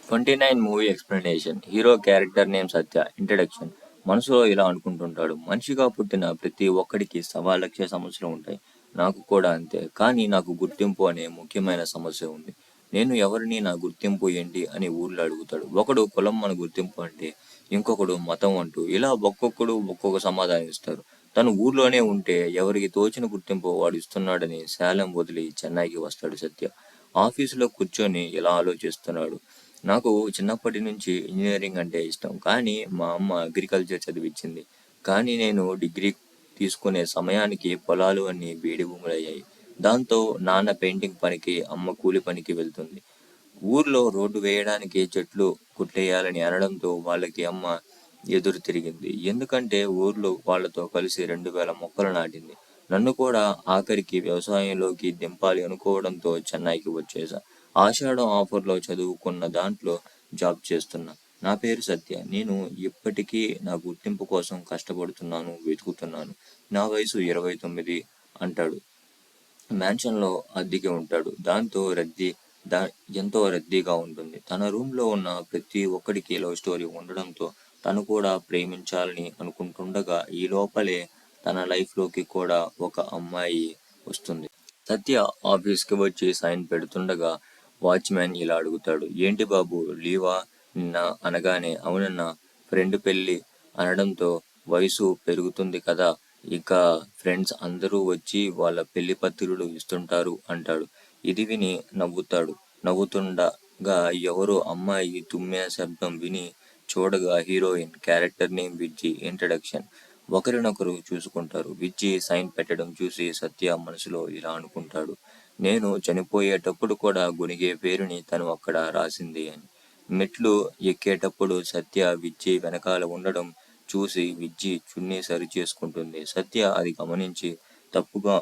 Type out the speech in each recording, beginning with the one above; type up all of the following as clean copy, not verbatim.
29 movie explanation. Hero character name Satya. Introduction. మనసులో ఇలా అనుకుంటుంటాడు. మనిషిగా పుట్టిన ప్రతి ఒక్కడికి 1,00,000 సమస్యలు ఉంటాయి. నాకు కూడా అంతే. కానీ నాకు గుర్తింపు అనే ముఖ్యమైన సమస్య ఉంది. నేను ఎవరిని, నా గుర్తింపు ఏంటి అని ఊర్లో అడుగుతాడు. ఒకడు కులం మన గుర్తింపు అంటే, ఇంకొకడు మతం అంటూ, ఇలా ఒక్కొక్కడు ఒక్కొక్క సమాధానం ఇస్తారు. తను ఊర్లోనే ఉంటే ఎవరికి తోచిన గుర్తింపు వాడు ఇస్తున్నాడని శాలెం వదిలి చెన్నైకి వస్తాడు సత్య. ఆఫీసులో కూర్చొని ఇలా ఆలోచిస్తున్నాడు. నాకు చిన్నప్పటి నుంచి ఇంజనీరింగ్ అంటే ఇష్టం. కానీ మా అమ్మ అగ్రికల్చర్ చదివించింది. కానీ నేను డిగ్రీ తీసుకునే సమయానికి పొలాలు అన్నీ బీడి భూములయ్యాయి. దాంతో నాన్న పెయింటింగ్ పనికి, అమ్మ కూలి పనికి వెళ్తుంది. ఊర్లో రోడ్డు వేయడానికి చెట్లు కుట్లేయాలని అనడంతో వాళ్ళకి అమ్మ ఎదురు తిరిగింది. ఎందుకంటే ఊర్లో వాళ్ళతో కలిసి 2,000 మొక్కలు నాటింది. నన్ను కూడా ఆఖరికి వ్యవసాయంలోకి దింపాలి అనుకోవడంతో చెన్నైకి వచ్చేసా. ఆషాఢం ఆఫర్లో చదువుకున్న దాంట్లో జాబ్ చేస్తున్నా. నా పేరు సత్య. నేను ఇప్పటికీ నా గుర్తింపు కోసం కష్టపడుతున్నాను, వెతుకుతున్నాను. నా వయసు 29 అంటాడు. మ్యాన్షన్లో అద్దెకి ఉంటాడు. దా ఎంతో రద్దీగా ఉంటుంది. తన రూమ్లో ఉన్న ప్రతి ఒక్కడికి లవ్ స్టోరీ ఉండడంతో తను కూడా ప్రేమించాలని అనుకుంటుండగా ఈ లోపలే తన లైఫ్లోకి కూడా ఒక అమ్మాయి వస్తుంది. సత్య ఆఫీస్కి వచ్చి సైన్ పెడుతుండగా వాచ్మ్యాన్ ఇలా అడుగుతాడు. ఏంటి బాబు, లీవా నిన్న అనగానే అవునన్నా, ఫ్రెండ్ పెళ్ళి అనడంతో వయసు పెరుగుతుంది కదా, ఇక ఫ్రెండ్స్ అందరూ వచ్చి వాళ్ళ పెళ్లి పత్రికలు ఇస్తుంటారు అంటాడు. ఇది విని నవ్వుతుండగా ఎవరో అమ్మాయి తుమ్మే శబ్దం విని చూడగా heroine. Character name Vijji. Introduction. ఒకరినొకరు చూసుకుంటారు. విజ్జి సైన్ పెట్టడం చూసి సత్య మనసులో ఇలా అనుకుంటాడు. నేను చనిపోయేటప్పుడు కూడా గొనిగే పేరుని తను అక్కడ రాసింది అని. మెట్లు ఎక్కేటప్పుడు సత్య విజ్జి వెనకాల ఉండడం చూసి విజ్జి చున్నీ సరి చేసుకుంటుంది. సత్య అది గమనించి తప్పుగా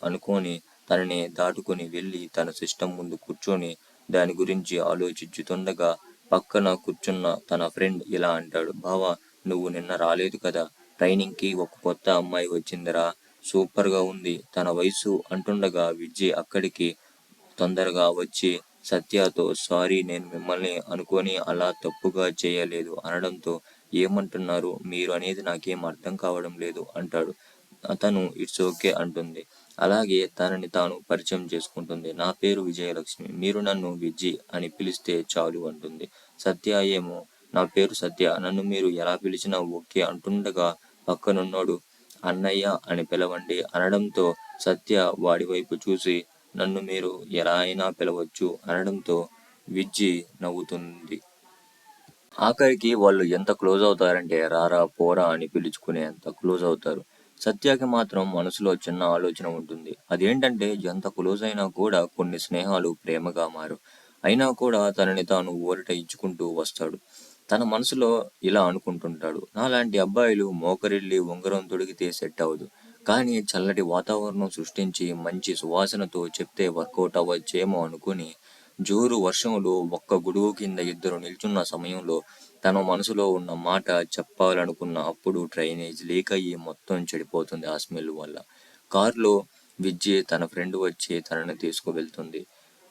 అనుకొని తనని దాటుకొని వెళ్ళి తన సిస్టమ్ ముందు కూర్చొని దాని గురించి ఆలోచించుతుండగా పక్కన కూర్చున్న తన ఫ్రెండ్ ఇలా అంటాడు. బావా, నువ్వు నిన్న రాలేదు కదా, ట్రైనింగ్కి ఒక కొత్త అమ్మాయి వచ్చిందిరా, సూపర్గా ఉంది తన వయసు అంటుండగా విజ్జి అక్కడికి తొందరగా వచ్చి సత్యతో సారీ, నేను మిమ్మల్ని అనుకొని అలా తప్పుగా చేయలేదు అనడంతో ఏమంటున్నారు మీరు అనేది నాకేం అర్థం కావడం లేదు అంటాడు. తను ఇట్స్ ఓకే అంటుంది. అలాగే తనని తాను పరిచయం చేసుకుంటుంది. నా పేరు విజయలక్ష్మి, మీరు నన్ను విజ్జి అని పిలిస్తే చాలు అంటుంది. సత్య ఏమో నా పేరు సత్య, నన్ను మీరు ఎలా పిలిచినా ఓకే అంటుండగా పక్కనున్నోడు అన్నయ్య అని పిలవండి అనడంతో సత్య వాడి వైపు చూసి నన్ను మీరు ఎలా అయినా పిలవచ్చు అనడంతో విజ్జి నవ్వుతుంది. ఆఖరికి వాళ్ళు ఎంత క్లోజ్ అవుతారంటే రారా పోరా అని పిలుచుకునేంత క్లోజ్ అవుతారు. సత్యకి మాత్రం మనసులో చిన్న ఆలోచన ఉంటుంది. అదేంటంటే ఎంత క్లోజ్ అయినా కూడా కొన్ని స్నేహాలు ప్రేమగా మారు. అయినా కూడా తనని తాను ఊరట ఇచ్చుకుంటూ వస్తాడు. తన మనసులో ఇలా అనుకుంటుంటాడు. నాలాంటి అబ్బాయిలు మోకరిల్లి ఉంగరం తొడిగితే సెట్ అవ్వదు. కానీ చల్లటి వాతావరణం సృష్టించి మంచి సువాసనతో చెప్తే వర్కౌట్ అవ్వచ్చేమో అనుకుని జోరు వర్షంలో ఒక్క గొడుగు కింద ఇద్దరు నిల్చున్న సమయంలో తన మనసులో ఉన్న మాట చెప్పాలనుకున్న అప్పుడు డ్రైనేజ్ లీక్ అయ్యి మొత్తం చెడిపోతుంది ఆ స్మెల్ వల్ల. కారులో విజ్జి తన ఫ్రెండ్ వచ్చి తనని తీసుకువెళ్తుంది.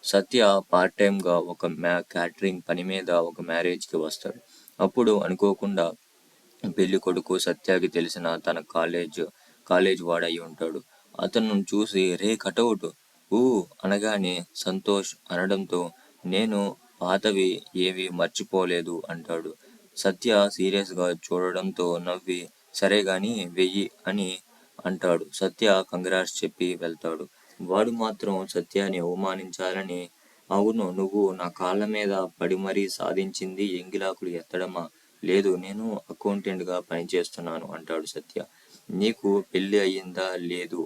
సత్య పార్ట్ టైంగా ఒక క్యాటరింగ్ పని మీద ఒక మ్యారేజ్కి వస్తాడు. అప్పుడు అనుకోకుండా పెళ్లి కొడుకు సత్యకి తెలిసిన తన కాలేజ్ వాడయి ఉంటాడు. అతను చూసి రే కటౌట్ ఊ అనగానే సంతోష్ అనడంతో నేను పాతవి ఏవి మర్చిపోలేదు అంటాడు. సత్య సీరియస్గా చూడడంతో నవ్వి సరే గాని వెయ్యి అని అంటాడు. సత్య కంగ్రాట్స్ చెప్పి వెళ్తాడు. వాడు మాత్రం సత్యాన్ని అవమానించాలని అవును, నువ్వు నా కాళ్ళ మీద పడి మరీ సాధించింది ఎంగిలాకులు ఎత్తడమా, లేదు నేను అకౌంటెంట్గా పనిచేస్తున్నాను అంటాడు సత్య. నీకు పెళ్ళి అయ్యిందా, లేదు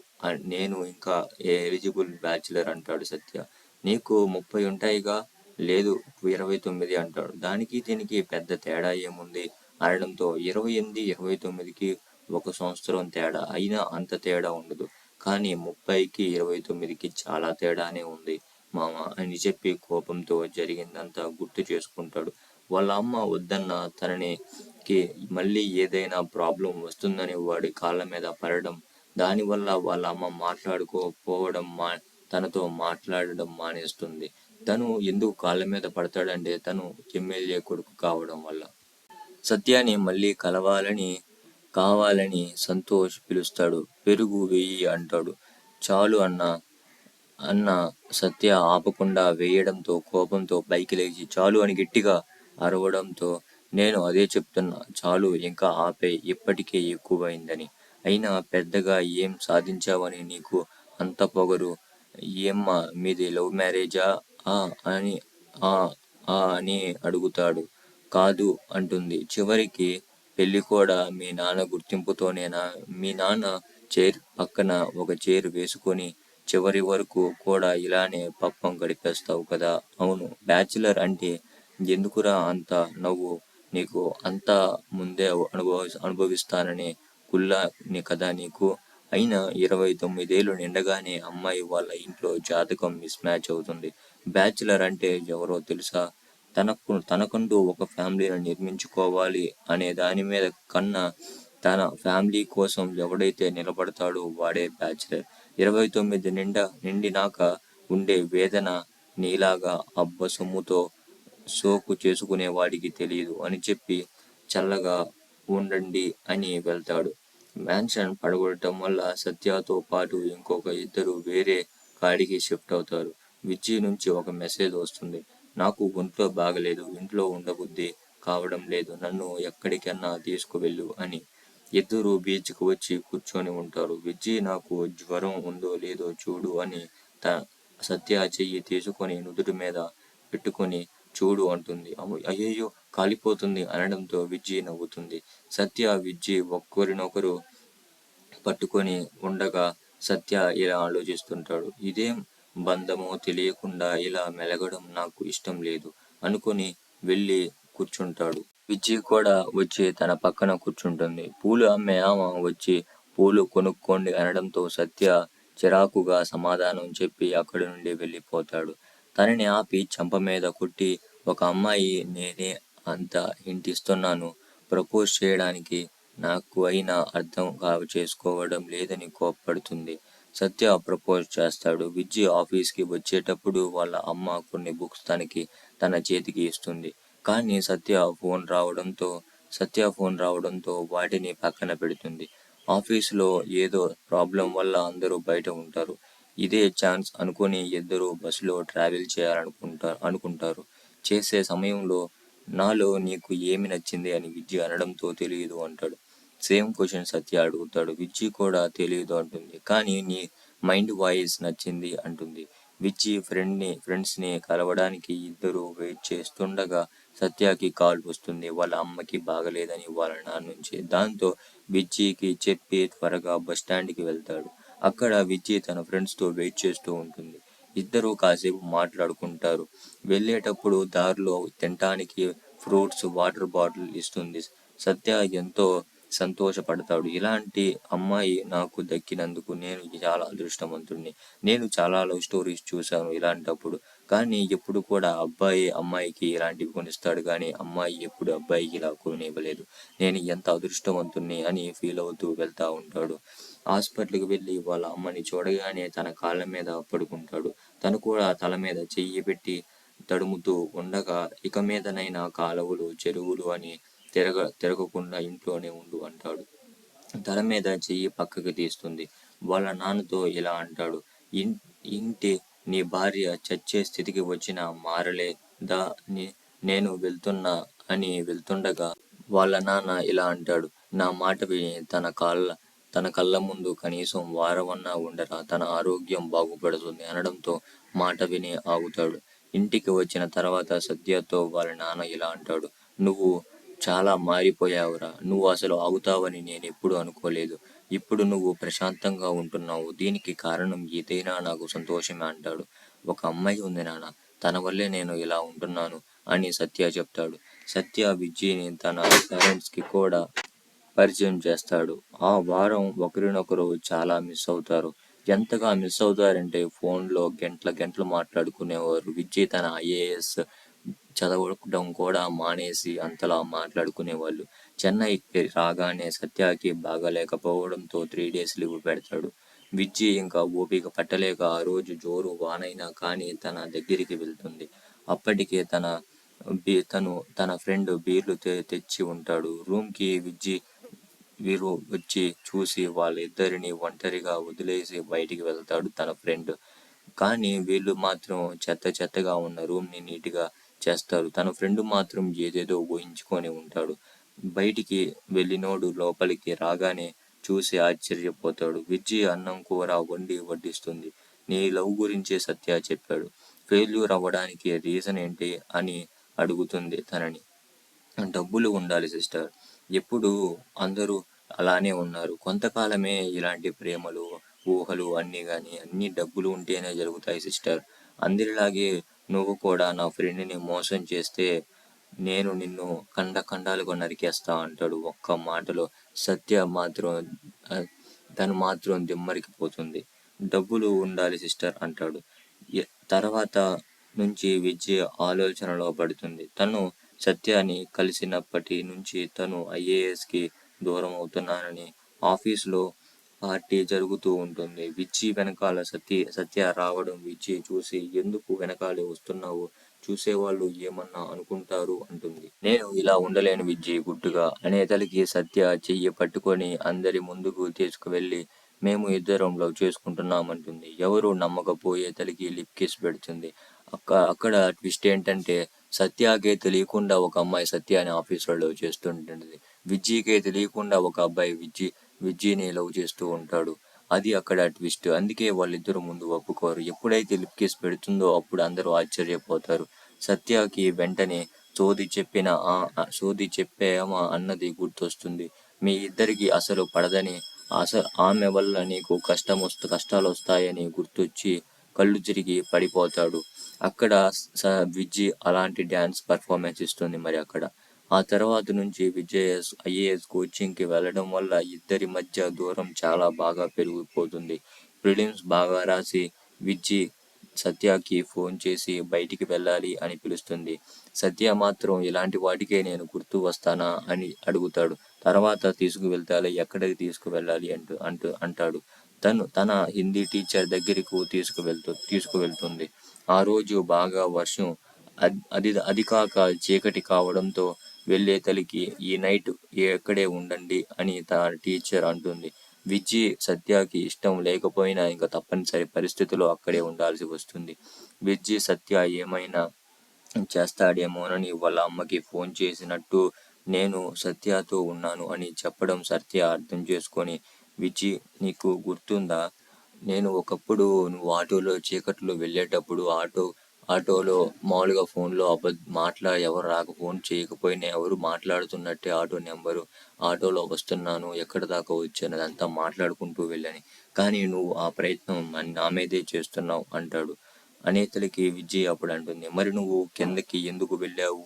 నేను ఇంకా ఎలిజిబుల్ బ్యాచులర్ అంటాడు సత్య. నీకు 30 ఉంటాయిగా, లేదు 29 అంటాడు. దానికి దీనికి పెద్ద తేడా ఏముంది అనడంతో 28, 29కి 1 సంవత్సరం తేడా, అయినా అంత తేడా ఉండదు. కానీ 30కి 29కి చాలా తేడానే ఉంది మామ అని చెప్పి కోపంతో జరిగిందంతా గుర్తు చేసుకుంటాడు. వాళ్ళ అమ్మ వద్దన్న తననికి మళ్ళీ ఏదైనా ప్రాబ్లం వస్తుందని వాడి కాళ్ళ మీద పడడం, దానివల్ల వాళ్ళ అమ్మ తనతో మాట్లాడడం మానేస్తుంది. తను ఎందుకు కాళ్ళ మీద పడతాడంటే తను ఎమ్మెల్యే కొడుకు కావడం వల్ల. సత్యాని మళ్ళీ కావాలని సంతోష్ పిలుస్తాడు. పెరుగు వెయ్యి అంటాడు. చాలు అన్న సత్య ఆపకుండా వేయడంతో కోపంతో పైకి లేచి చాలు అని గట్టిగా అరవడంతో నేను అదే చెప్తున్నా, చాలు ఇంకా ఆపేయ్, ఇప్పటికే ఎక్కువైందని. అయినా పెద్దగా ఏం సాధించావని నీకు అంత పొగరు? ఏమ్మా మీది లవ్ మ్యారేజా? ఆ అని ఆ అని అడుగుతాడు. కాదు అంటుంది. చివరికి పెళ్లి కూడా మీ నాన్న గుర్తింపుతోనేనా? మీ నాన్న చైర్ పక్కన ఒక చైర్ వేసుకొని చివరి వరకు కూడా ఇలానే పప్పం గడిపేస్తావు కదా? అవును, బ్యాచిలర్ అంటే ఎందుకురా అంత నవ్వు? నీకు అంతా ముందే అనుభవిస్తాననే కుల్లా కదా నీకు? అయినా 29 ఏళ్ళు నిండగానే అమ్మాయి వాళ్ళ ఇంట్లో జాతకం మిస్ మ్యాచ్ అవుతుంది. బ్యాచిలర్ అంటే ఎవరో తెలుసా? తనకంటూ ఒక ఫ్యామిలీని నిర్మించుకోవాలి అనే దాని మీద కన్నా తన ఫ్యామిలీ కోసం ఎవడైతే నిలబడతాడో వాడే బ్యాచిలర్. 29 నిండినాక ఉండే వేదన నీలాగా అబ్బ సొమ్ముతో సోకు చేసుకునే వాడికి తెలియదు అని చెప్పి చల్లగా ఉండండి అని వెళ్తాడు. మ్యాన్షన్ పడగొట్టడం వల్ల సత్యతో పాటు ఇంకొక ఇద్దరు వేరే కాడికి షిఫ్ట్ అవుతారు. విజయ్ నుంచి ఒక మెసేజ్ వస్తుంది. నాకు ఒంట్లో బాగలేదు, ఇంట్లో ఉండబుద్ధి కావడం లేదు, నన్ను ఎక్కడికన్నా తీసుకువెళ్ళు అని. ఇద్దరు బీచ్కి వచ్చి కూర్చొని ఉంటారు. విజయ్ నాకు జ్వరం ఉందో లేదో చూడు అని సత్య చెయ్యి తీసుకొని నుదుటి మీద పెట్టుకొని చూడు అంటుంది. అయ్యయ్యో కాలిపోతుంది అనడంతో విజయ్ నవ్వుతుంది. సత్య విజయ్ ఒక్కరినొకరు పట్టుకొని ఉండగా సత్య ఇలా ఆలోచిస్తుంటాడు. ఇదేం బంధమో తెలియకుండా ఇలా మెలగడం నాకు ఇష్టం లేదు అనుకొని వెళ్ళి కూర్చుంటాడు. విజయ్ కూడా వచ్చి తన పక్కన కూర్చుంటుంది. పూలు అమ్మే ఆమె వచ్చి పూలు కొనుక్కోండి అనడంతో సత్య చిరాకుగా సమాధానం చెప్పి అక్కడి నుండి వెళ్ళిపోతాడు. తనని ఆపి చెంప మీద కొట్టి, ఒక అమ్మాయి నేనే అంత హింట్ ఇస్తున్నాను, ప్రపోజ్ చేయడానికి నాకు అయినా అర్థం చేసుకోవడం లేదని కోప్పడుతుంది. సత్య ప్రపోజ్ చేస్తాడు. విజయ్ ఆఫీస్కి వచ్చేటప్పుడు వాళ్ళ అమ్మ కొన్ని బుక్స్ తన చేతికి ఇస్తుంది. కానీ సత్య ఫోన్ రావడంతో వాటిని పక్కన పెడుతుంది. ఆఫీసులో ఏదో ప్రాబ్లం వల్ల అందరూ బయట ఉంటారు. ఇదే ఛాన్స్ అనుకుని ఇద్దరు బస్సులో ట్రావెల్ అనుకుంటారు. చేసే సమయంలో నాలో నీకు ఏమి నచ్చింది అని విజయ్ అనడంతో తెలియదు అంటాడు. సేమ్ క్వశ్చన్ సత్య అడుగుతాడు. విజయ్ కూడా తెలియదు అంటుంది. కానీ నీ మైండ్ వాయిస్ నచ్చింది అంటుంది. విజయ్ ఫ్రెండ్స్ని కలవడానికి ఇద్దరు వెయిట్ చేస్తుండగా సత్యకి కాల్ వస్తుంది. వాళ్ళ అమ్మకి బాగలేదని వాళ్ళ నాన్న నుంచి. దాంతో విజయ్కి చెప్పి త్వరగా బస్ స్టాండ్కి వెళ్తాడు. అక్కడ విజయ్ తన ఫ్రెండ్స్తో వెయిట్ చేస్తూ ఉంటుంది. ఇద్దరు కాసేపు మాట్లాడుకుంటారు. వెళ్ళేటప్పుడు దారిలో తినటానికి ఫ్రూట్స్, వాటర్ బాటిల్ ఇస్తుంది. సత్య ఎంతో సంతోషపడతాడు. ఇలాంటి అమ్మాయి నాకు దక్కినందుకు నేను చాలా అదృష్టవంతుడిని. నేను చాలా లవ్ స్టోరీస్ చూశాను ఇలాంటప్పుడు. కానీ ఎప్పుడు కూడా అబ్బాయి అమ్మాయికి ఇలాంటివి కొనిస్తాడు కానీ అమ్మాయి ఎప్పుడు అబ్బాయికి ఇలా కొనివ్వలేదు. నేను ఎంత అదృష్టవంతుణ్ణి అని ఫీల్ అవుతూ వెళ్తా ఉంటాడు. హాస్పిటల్కి వెళ్ళి వాళ్ళ అమ్మని చూడగానే తన కాళ్ళ మీద పడుకుంటాడు. తను కూడా తల మీద చెయ్యి పెట్టి తడుముతూ ఉండగా, ఇక మీదనైనా కాలువలు, చెరువులు అని తిరగకుండా ఇంట్లోనే ఉండు అంటాడు. తల మీద చెయ్యి పక్కకి తీస్తుంది. వాళ్ళ నాన్నతో ఇలా అంటాడు. ఇంటి నీ భార్య చచ్చే స్థితికి వచ్చినా మారలేదా నేను వెళ్తుండగా వాళ్ళ నాన్న ఇలా అంటాడు. నా మాట విని తన కళ్ళ ముందు కనీసం వారమన్నా ఉండరా, తన ఆరోగ్యం బాగుపడుతుంది అనడంతో మాట విని ఆగుతాడు. ఇంటికి వచ్చిన తర్వాత సత్యతో వాళ్ళ నాన్న ఇలా అంటాడు. నువ్వు చాలా మారిపోయావురా, నువ్వు అసలు ఆగుతావని నేనెప్పుడు అనుకోలేదు. ఇప్పుడు నువ్వు ప్రశాంతంగా ఉంటున్నావు, దీనికి కారణం ఏదైనా నాకు సంతోషమే అంటాడు. ఒక అమ్మాయి ఉంది నాన్న, తన వల్లే నేను ఇలా ఉంటున్నాను అని సత్య చెప్తాడు. సత్య విజయ్ని తన పేరెంట్స్కి కూడా పరిచయం చేస్తాడు. ఆ వారం ఒకరినొకరు చాలా మిస్ అవుతారు. ఎంతగా మిస్ అవుతారంటే ఫోన్లో గంటలు మాట్లాడుకునేవారు. విజయ్ తన IAS చదవడం కూడా మానేసి అంతలా మాట్లాడుకునేవాళ్ళు. చెన్నై రాగానే సత్యకి బాగాలేకపోవడంతో 3 days లీవ్ పెడతాడు. విజ్జి ఇంకా ఓపిక పట్టలేక ఆ రోజు జోరు వానైనా కానీ తన దగ్గరికి వెళ్తుంది. అప్పటికే తన ఫ్రెండ్ బీర్లు తెచ్చి ఉంటాడు. రూమ్కి విజ్జి వీరు వచ్చి చూసి వాళ్ళిద్దరిని ఒంటరిగా వదిలేసి బయటికి వెళ్తాడు తన ఫ్రెండ్. కానీ వీళ్ళు మాత్రం చెత్తగా ఉన్న రూమ్ని నీట్గా చేస్తారు. తన ఫ్రెండ్ మాత్రం ఏదేదో ఊహించుకొని ఉంటాడు. బయటికి వెళ్ళినోడు లోపలికి రాగానే చూసి ఆశ్చర్యపోతాడు. విజ్జి అన్నం కూర వండి వడ్డిస్తుంది. నీ లవ్ గురించే సత్య చెప్పాడు. ఫెయిల్యూర్ అవ్వడానికి రీజన్ ఏంటి అని అడుగుతుంది తనని. డబ్బులు ఉండాలి సిస్టర్. ఎప్పుడు అందరూ అలానే ఉన్నారు. కొంతకాలమే ఇలాంటి ప్రేమలు, ఊహలు అన్నీ డబ్బులు ఉంటేనే జరుగుతాయి సిస్టర్. అందరిలాగే నువ్వు కూడా నా ఫ్రెండ్ని మోసం చేస్తే నేను నిన్ను ఖండాలుగా నరికేస్తా అంటాడు. ఒక్క మాటలో సత్య మాత్రం తను మాత్రం దిమ్మరికి పోతుంది. డబ్బులు ఉండాలి సిస్టర్ అంటాడు. తర్వాత నుంచి విజయ్ ఆలోచనలో పడుతుంది. తను సత్యాన్ని కలిసినప్పటి నుంచి తను ఐఏఎస్కి దూరం అవుతున్నానని ఆఫీసులో పార్టీ జరుగుతూ ఉంటుంది. విజ్జి వెనకాల సత్య రావడం విజ్జి చూసి ఎందుకు వెనకాలే వస్తున్నావు, చూసేవాళ్ళు ఏమన్నా అనుకుంటారు అంటుంది. నేను ఇలా ఉండలేను విజ్జి గుట్టుగా అనేతలికి సత్య చెయ్యి పట్టుకొని అందరి ముందుకు తీసుకువెళ్ళి మేము ఇద్దరం లవ్ చేసుకుంటున్నామంటుంది. ఎవరు నమ్మకపోయే తలికి లిప్ కిస్ పెడుతుంది. అక్కడ ట్విస్ట్ ఏంటంటే సత్యాకే తెలియకుండా ఒక అమ్మాయి సత్యాన్ని ఆఫీసులో లవ్ చేస్తుంటుంది. విజ్జీకే తెలియకుండా ఒక అబ్బాయి విజ్జీని లవ్ చేస్తూ ఉంటాడు. అది అక్కడ ట్విస్ట్. అందుకే వాళ్ళిద్దరూ ముందు ఒప్పుకోరు. ఎప్పుడైతే లిప్ కిస్ పెడుతుందో అప్పుడు అందరూ ఆశ్చర్యపోతారు. సత్యకి వెంటనే సోది చెప్పామా అన్నది గుర్తొస్తుంది. మీ ఇద్దరికి అసలు పడదని, ఆమె వల్ల నీకు కష్టాలు వస్తాయని గుర్తొచ్చి కళ్ళు తిరిగి పడిపోతాడు. అక్కడ విజ్జి అలాంటి డ్యాన్స్ పర్ఫార్మెన్స్ ఇస్తుంది. మరి అక్కడ ఆ తర్వాత నుంచి ఐఏఎస్ కోచింగ్కి వెళ్ళడం వల్ల ఇద్దరి మధ్య దూరం చాలా బాగా పెరిగిపోతుంది. ప్రిలిమ్స్ బాగా రాసి విజ్జి సత్యకి ఫోన్ చేసి బయటికి వెళ్ళాలి అని పిలుస్తుంది. సత్య మాత్రం ఇలాంటి వాటికే నేను గుర్తు వస్తానా అని అడుగుతాడు. తర్వాత తీసుకువెళ్తాలే, ఎక్కడికి తీసుకువెళ్ళాలి అంటాడు. తన హిందీ టీచర్ దగ్గరకు తీసుకువెళ్తుంది. ఆ రోజు బాగా వర్షం. అది కాక చీకటి కావడంతో వెళ్ళే తలికి ఈ నైట్ ఎక్కడే ఉండండి అని తన టీచర్ అంటుంది. విజ్జి సత్యకి ఇష్టం లేకపోయినా ఇంకా తప్పనిసరి పరిస్థితిలో అక్కడే ఉండాల్సి వస్తుంది. విజ్జి సత్య ఏమైనా చేస్తాడేమోనని వాళ్ళ అమ్మకి ఫోన్ చేసినట్టు నేను సత్యతో ఉన్నాను అని చెప్పడం సత్య అర్థం చేసుకొని, విజ్జి నీకు గుర్తుందా, నేను ఒకప్పుడు నువ్వు ఆటోలో చీకట్లో వెళ్ళేటప్పుడు ఆటోలో మామూలుగా ఫోన్లో ఎవరు ఫోన్ చేయకపోయినా ఎవరు మాట్లాడుతున్నట్టే ఆటో నెంబరు, ఆటోలో వస్తున్నాను, ఎక్కడి దాకా వచ్చాను అదంతా మాట్లాడుకుంటూ వెళ్ళని, కానీ నువ్వు ఆ ప్రయత్నం నా మీదే చేస్తున్నావు అంటాడు. అనేతలికి విజయ్ అప్పుడు అంటుంది, మరి నువ్వు కిందకి ఎందుకు వెళ్ళావు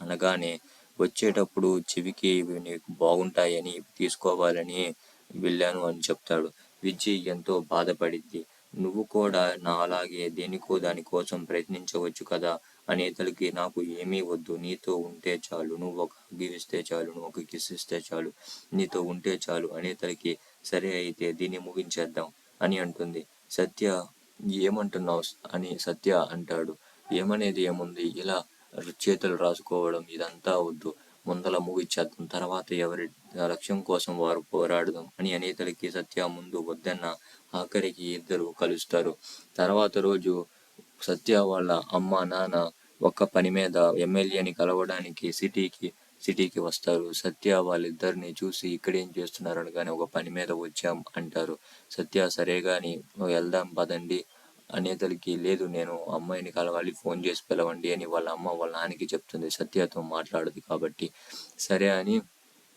అనగానే, వచ్చేటప్పుడు చెవికి ఇవి నీకు బాగుంటాయని తీసుకోవాలని వెళ్ళాను అని చెప్తాడు. విజయ్ ఎంతో బాధపడింది. నువ్వు కూడా నా అలాగే దానికోసం ప్రయత్నించవచ్చు కదా అనేతలికి, నాకు ఏమీ వద్దు, నీతో ఉంటే చాలు, నువ్వు ఒక హగ్ ఇస్తే చాలు, నువ్వు ఒక కిస్ ఇస్తే చాలు, నీతో ఉంటే చాలు అనేతలికి, సరే అయితే దీన్ని ముగించేద్దాం అని అంటుంది. సత్య ఏమంటున్నావు అని సత్య అంటాడు. ఏమనేది ఏముంది, ఇలా చేతులు రాసుకోవడం ఇదంతా వద్దు, ముందల ముగిచ్చేద్దాం, తర్వాత ఎవరి లక్ష్యం కోసం వారు పోరాడదాం అని అనేతలికి సత్య ముందు వద్దన్న, ఆఖరికి ఇద్దరు కలుస్తారు. తర్వాత రోజు సత్య వాళ్ళ అమ్మ నాన్న ఒక్క పని మీద ఎమ్మెల్యేని కలవడానికి సిటీకి వస్తారు. సత్య వాళ్ళిద్దరిని చూసి ఇక్కడేం చేస్తున్నారు అనగానే, ఒక పని మీద వచ్చాం అంటారు. సత్య సరే గాని వెళ్దాం పదండి అనేతలికి, లేదు నేను అమ్మాయిని కలవాలి, ఫోన్ చేసి పిలవండి అని వాళ్ళ అమ్మ వాళ్ళ నాన్నకి చెప్తుంది. సత్యతో మాట్లాడదు కాబట్టి. సరే అని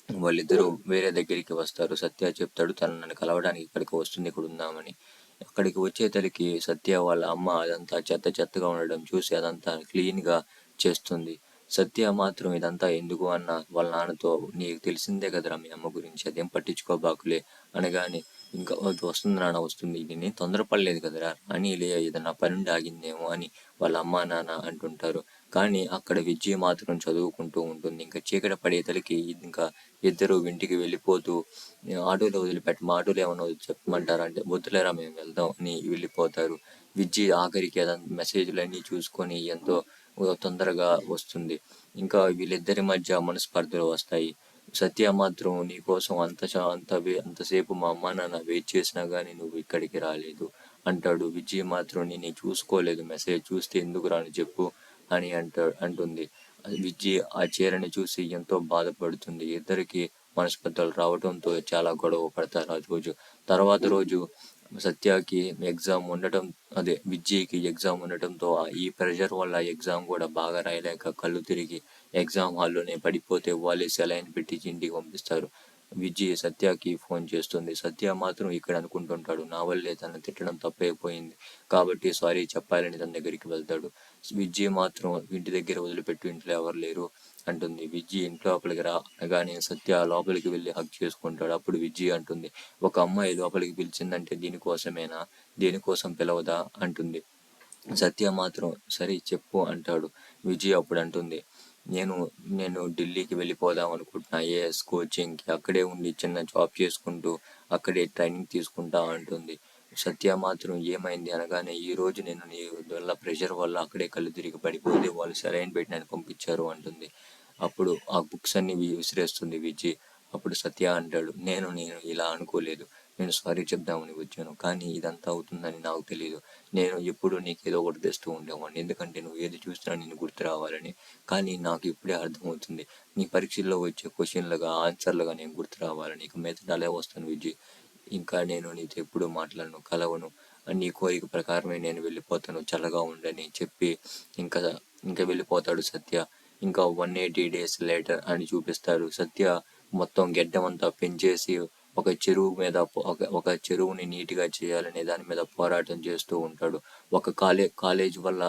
వాళ్ళిద్దరూ వేరే దగ్గరికి వస్తారు. సత్య చెప్తాడు తను నన్ను కలవడానికి ఇక్కడికి వస్తుంది, ఇక్కడ ఉందామని. అక్కడికి వచ్చేతలికి సత్య వాళ్ళ అమ్మ అదంతా చెత్తగా ఉండడం చూసి అదంతా క్లీన్గా చేస్తుంది. సత్య మాత్రం ఇదంతా ఎందుకు అన్న వాళ్ళ నాన్నతో, నీకు తెలిసిందే కదరా మీ అమ్మ గురించి, అదేం పట్టించుకోబాకులే అనగానే, ఇంకా వస్తుంది నాన్న వస్తుంది, నేను తొందరపడలేదు కదరా అని, ఏదన్నా పనుండి ఆగిందేమో అని వాళ్ళ అమ్మ నాన్న అంటుంటారు. కానీ అక్కడ విజయ్ మాత్రం చదువుకుంటూ ఉంటుంది. ఇంకా చీకటి పడేతలకి ఇంకా ఇద్దరు ఇంటికి వెళ్ళిపోతూ ఆటోలో వదిలిపెట్టమా, ఆటోలో ఏమన్నా చెప్పమంటారా అంటే వద్దులేరా మేము వెళ్దాం అని వెళ్ళిపోతారు. విజయ్ ఆఖరికి అదంతా మెసేజ్లన్నీ చూసుకొని ఎంతో తొందరగా వస్తుంది. ఇంకా వీళ్ళిద్దరి మధ్య మనస్పర్ధలు వస్తాయి. సత్య మాత్రం నీకోసం అంతసేపు మా అమ్మ నాన్న వెయిట్ చేసినా కానీ నువ్వు ఇక్కడికి రాలేదు అంటాడు. విజయ్ మాత్రం నేను చూసుకోలేదు, మెసేజ్ చూస్తే ఎందుకు రాను చెప్పు అని అంటుంది. విజయ్ ఆ చీరని చూసి ఎంతో బాధపడుతుంది. ఇద్దరికి మనస్పర్ధలు రావడంతో చాలా గొడవ పడతారు ఆ రోజు. తర్వాత రోజు సత్యకి ఎగ్జామ్ ఉండటం, విజయ్కి ఎగ్జామ్ ఉండటంతో ఈ ప్రెషర్ వల్ల ఎగ్జామ్ కూడా బాగా రాయలేక కళ్ళు తిరిగి ఎగ్జామ్ హాల్లోనే పడిపోతే వాళ్ళే సెలైన్ పెట్టి ఇంటికి పంపిస్తారు. విజయ్ సత్యకి ఫోన్ చేస్తుంది. సత్య మాత్రం ఇక్కడ అనుకుంటుంటాడు, నా వల్లే తను తిట్టడం తప్పైపోయింది కాబట్టి సారీ చెప్పాలని తన దగ్గరికి వెళ్తాడు. విజయ్ మాత్రం ఇంటి దగ్గర వదిలిపెట్టు, ఇంట్లో ఎవరు లేరు అంటుంది. విజయ్ ఇంట్లో లోపలికి రాగానే సత్య లోపలికి వెళ్ళి హగ్ చేసుకుంటాడు. అప్పుడు విజయ్ అంటుంది, ఒక అమ్మాయి లోపలికి పిలిచిందంటే దీనికోసమేనా, దేనికోసం పిలవదా అంటుంది. సత్య మాత్రం సరే చెప్పు అంటాడు. విజయ్ అప్పుడు అంటుంది, నేను నేను ఢిల్లీకి వెళ్ళిపోదాం అనుకుంటున్నా ఐఏఎస్ కోచింగ్కి, అక్కడే ఉండి చిన్న జాబ్ చేసుకుంటూ అక్కడే ట్రైనింగ్ తీసుకుంటా అంటుంది. సత్య మాత్రం ఏమైంది అనగానే, ఈరోజు నేను నీ వల్ల ప్రెషర్ వల్ల అక్కడే కళ్ళు తిరిగి పడిపోతే వాళ్ళు సెలైన్ పెట్టి నన్ను పంపించారు అంటుంది. అప్పుడు ఆ బుక్స్ అన్ని విసిరేస్తుంది విజయ్. అప్పుడు సత్య అంటాడు, నేను ఇలా అనుకోలేదు, నేను సారీ చెప్దామని వచ్చాను, కానీ ఇదంతా అవుతుందని నాకు తెలియదు. నేను ఎప్పుడు నీకు ఏదో ఒకటి తెస్తూ ఉండేవాడిని, ఎందుకంటే నువ్వు ఏది చూసినా నేను గుర్తు రావాలని. కానీ నాకు ఇప్పుడే అర్థమవుతుంది, నీ పరీక్షల్లో వచ్చే క్వశ్చన్లుగా ఆన్సర్లుగా నేను గుర్తు రావాలని. ఇక మీదట అలా వస్తాను విజయ్, ఇంకా నేను నీతో ఎప్పుడు మాట్లాడను, కలవను, నీ కోరిక ప్రకారమే నేను వెళ్ళిపోతాను, చల్లగా ఉండని చెప్పి ఇంకా ఇంకా వెళ్ళిపోతాడు సత్య. ఇంకా 180 days later అని చూపిస్తారు. సత్య మొత్తం గెడ్డం అంతా పెంచేసి ఒక చెరువు మీద ఒక చెరువుని నీట్గా చేయాలనే దాని మీద పోరాటం చేస్తూ ఉంటాడు. ఒక కాలేజ్ వల్ల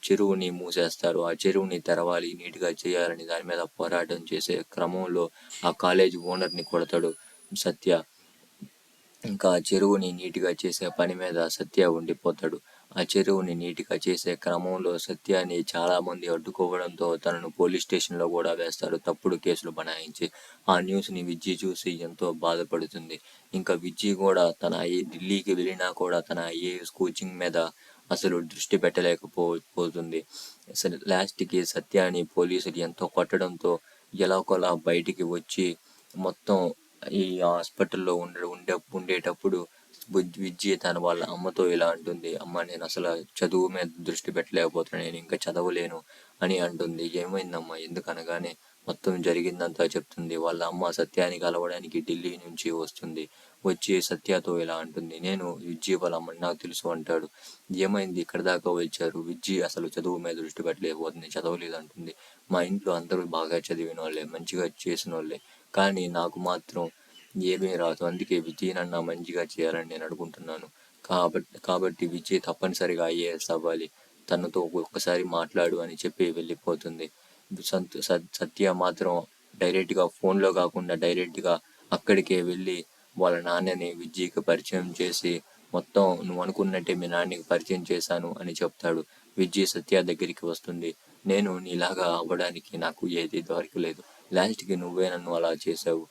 చెరువుని మూసేస్తారు. ఆ చెరువుని తెరవాలి, నీట్గా చేయాలని దాని మీద పోరాటం చేసే క్రమంలో ఆ కాలేజ్ ఓనర్ని కొడతాడు సత్య. ఇంకా ఆ చెరువుని నీట్గా చేసే పని మీద సత్య ఉండిపోతాడు. ఆ చెరువుని నీట్గా చేసే క్రమంలో సత్యాన్ని చాలా మంది అడ్డుకోవడంతో తనను పోలీస్ స్టేషన్లో కూడా వేస్తారు, తప్పుడు కేసులు బనాయించి. ఆ న్యూస్ని విజ్జి చూసి ఎంతో బాధపడుతుంది. ఇంకా విజ్జి కూడా ఢిల్లీకి వెళ్ళినా కూడా తన ఐఏఎస్ కోచింగ్ మీద అసలు దృష్టి పెట్టలేకపోతుంది. అసలు లాస్ట్కి సత్యాన్ని పోలీసులు ఎంతో కొట్టడంతో ఎలాగోలా బయటికి వచ్చి మొత్తం ఈ హాస్పిటల్లో ఉండేటప్పుడు విజ్జి వాళ్ళ అమ్మతో ఇలా అంటుంది, అమ్మ నేను అసలు చదువు మీద దృష్టి పెట్టలేకపోతున్నాను, నేను ఇంకా చదవలేను అని అంటుంది. ఏమైందమ్మా ఎందుకనగానే మొత్తం జరిగిందంతా చెప్తుంది. వాళ్ళ అమ్మ సత్యాన్ని కలవడానికి ఢిల్లీ నుంచి వస్తుంది. వచ్చి సత్యతో ఇలా అంటుంది, నేను విజ్జి వాళ్ళ అమ్మని నాకు తెలుసు అంటాడు. ఏమైంది ఇక్కడ దాకా వచ్చారు, విజ్జి అసలు చదువు మీద దృష్టి పెట్టలేకపోతుంది, చదవలేదు అంటుంది. మా ఇంట్లో అందరూ బాగా చదివిన వాళ్ళే, మంచిగా చేసిన వాళ్ళే, కానీ నాకు మాత్రం ఏమీ రాదు, అందుకే విజయ్ నన్ను మంచిగా చేయాలని నేను అనుకుంటున్నాను. కాబట్టి విజయ్ తప్పనిసరిగా ఐఏఎస్ అవ్వాలి, తనతో ఒక్కసారి మాట్లాడు అని చెప్పి వెళ్ళిపోతుంది. సత్య మాత్రం డైరెక్ట్గా ఫోన్లో కాకుండా డైరెక్ట్గా అక్కడికే వెళ్ళి వాళ్ళ నాన్నని విజయ్కి పరిచయం చేసి, మొత్తం నువ్వు అనుకున్నట్టే మీ నాన్నకి పరిచయం చేశాను అని చెప్తాడు. విజయ్ సత్య దగ్గరికి వస్తుంది, నేను నీలాగా అవ్వడానికి నాకు ఏది దొరకలేదు, లాస్ట్కి నువ్వే నన్ను అలా చేసావు.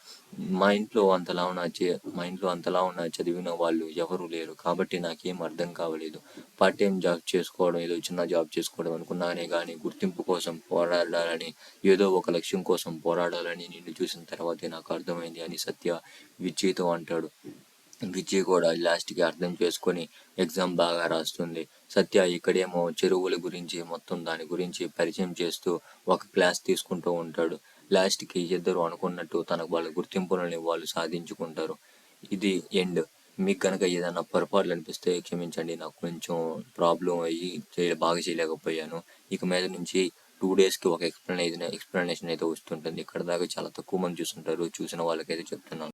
మా ఇంట్లో అంతలా ఉన్న చదివిన వాళ్ళు ఎవరు లేరు, కాబట్టి నాకేం అర్థం కావలేదు. పార్ట్ టైం జాబ్ చేసుకోవడం, ఏదో చిన్న జాబ్ చేసుకోవడం అనుకున్నానే కానీ గుర్తింపు కోసం పోరాడాలని, ఏదో ఒక లక్ష్యం కోసం పోరాడాలని నిన్ను చూసిన తర్వాతే నాకు అర్థమైంది అని సత్య విజయ్తో అంటాడు. విజయ్ కూడా లాస్ట్కి అర్థం చేసుకొని ఎగ్జామ్ బాగా రాస్తుంది. సత్య ఇక్కడేమో చెరువుల గురించి మొత్తం దాని గురించి పరిచయం చేస్తూ ఒక క్లాస్ తీసుకుంటూ ఉంటాడు. లాస్ట్కి ఇద్దరు అనుకున్నట్టు వాళ్ళ గుర్తింపులని వాళ్ళు సాధించుకుంటారు. ఇది ఎండ్. మీకు కనుక ఏదైనా పొరపాట్లు అనిపిస్తే క్షమించండి, నాకు కొంచెం ప్రాబ్లం అయ్యి బాగా చేయలేకపోయాను. ఇక మీద నుంచి 2 daysకి ఒక ఎక్స్ప్లెనేషన్ అయితే వస్తుంటుంది. ఇక్కడ దాకా చాలా తక్కువ మంది చూస్తుంటారు, చూసిన వాళ్ళకైతే చెప్తున్నాను.